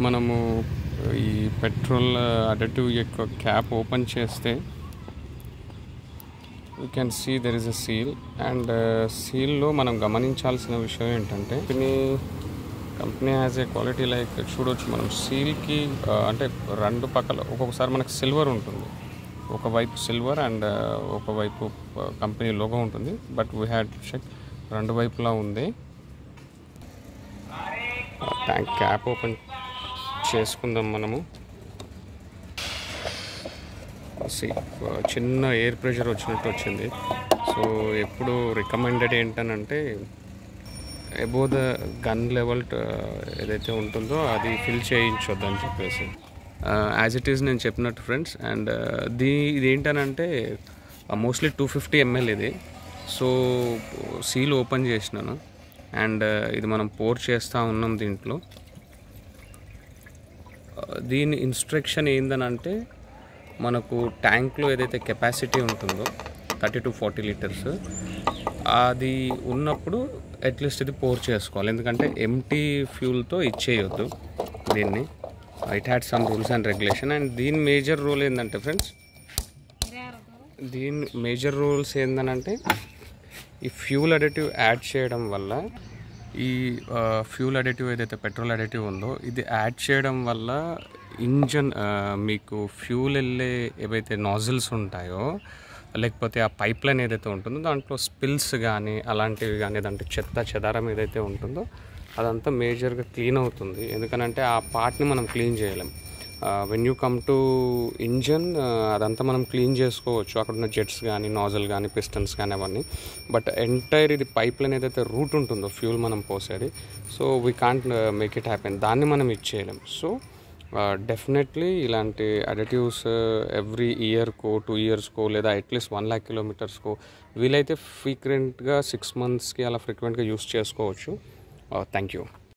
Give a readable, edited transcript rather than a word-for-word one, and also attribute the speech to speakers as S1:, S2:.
S1: మనము ఈ petrol additive యొక్క క్యాప్ ఓపెన్ చేస్తే you can see there is a seal. And సీల్లో మనం గమనించాల్సిన విషయం ఏంటంటే company has a quality like చూడవచ్చు మనం సీల్కి అంటే రెండు పక్కల ఒక్కొక్కసారి మనకు సిల్వర్ ఉంటుంది, ఒకవైపు సిల్వర్ అండ్ ఒకవైపు కంపెనీ లోగో ఉంటుంది. బట్ వీ హ్యాడ్ చెక్ రెండు వైపులా ఉంది. ట్యాంక్ క్యాప్ ఓపెన్ చేసుకుందాం మనము. చిన్న ఎయిర్ ప్రెషర్ వచ్చినట్టు వచ్చింది. సో ఎప్పుడు రికమెండెడ్ ఏంటనంటే అబోవ్ ద గన్ లెవెల్ ఏదైతే ఉంటుందో అది ఫిల్ చేయించొద్దు అని చెప్పేసి యాజ్ ఇట్ ఈస్ నేను చెప్పినట్టు ఫ్రెండ్స్. అండ్ ఇది ఏంటనంటే మోస్ట్లీ 250 ml ఇది. సో సీల్ ఓపెన్ చేసినాను అండ్ ఇది మనం పోర్ చేస్తూ ఉన్నాం. దీంట్లో దీని ఇన్స్ట్రక్షన్ ఏందనంటే మనకు ట్యాంక్లో ఏదైతే కెపాసిటీ ఉంటుందో 30 to 40 లీటర్స్ అది ఉన్నప్పుడు అట్లీస్ట్ ఇది పోర్ చేసుకోవాలి. ఎందుకంటే ఎంటీ ఫ్యూల్తో ఇచ్చేయొద్దు దీన్ని. It had some rules and regulation. And దీని మేజర్ రూల్ ఏంటంటే ఫ్రెండ్స్, దీని మేజర్ రూల్స్ ఏంటంటే ఈ ఫ్యూల్ అడిటివ్ యాడ్ చేయడం వల్ల, ఈ ఫ్యూల్ అడిటివ్ ఏదైతే పెట్రోల్ అడిటివ్ ఉందో ఇది యాడ్ చేయడం వల్ల ఇంజన్ మీకు ఫ్యూల్ వెళ్ళే ఏవైతే నాజిల్స్ ఉంటాయో లేకపోతే ఆ పైప్ లైన్ ఏదైతే ఉంటుందో దాంట్లో స్పిల్స్ కానీ అలాంటివి కానీ ఏదంటే చెత్త చెదారం ఏదైతే ఉంటుందో అదంతా మేజర్గా క్లీన్ అవుతుంది. ఎందుకనంటే ఆ పార్ట్ని మనం క్లీన్ చేయలేం. When you come to engine అదంతా మనం క్లీన్ చేసుకోవచ్చు, అక్కడ ఉన్న జెట్స్ కానీ నాజల్ కానీ పిస్టన్స్ కానీ అవన్నీ. బట్ ఎంటైర్ ఇది పైప్ లైన్ ఏదైతే రూట్ ఉంటుందో ఫ్యూల్ మనం పోసేది, so we can't make it happen. దాన్ని మనం ఇచ్చేయలేం. సో డెఫినెట్లీ ఇలాంటి అడిటివ్స్ ఎవ్రీ ఇయర్కో 2 yearsకో లేదా అట్లీస్ట్ 1 lakh kilometersకో వీలైతే ఫ్రీక్వెంట్గా 6 monthsకి అలా ఫ్రీక్వెంట్గా యూస్ చేసుకోవచ్చు. Thank you.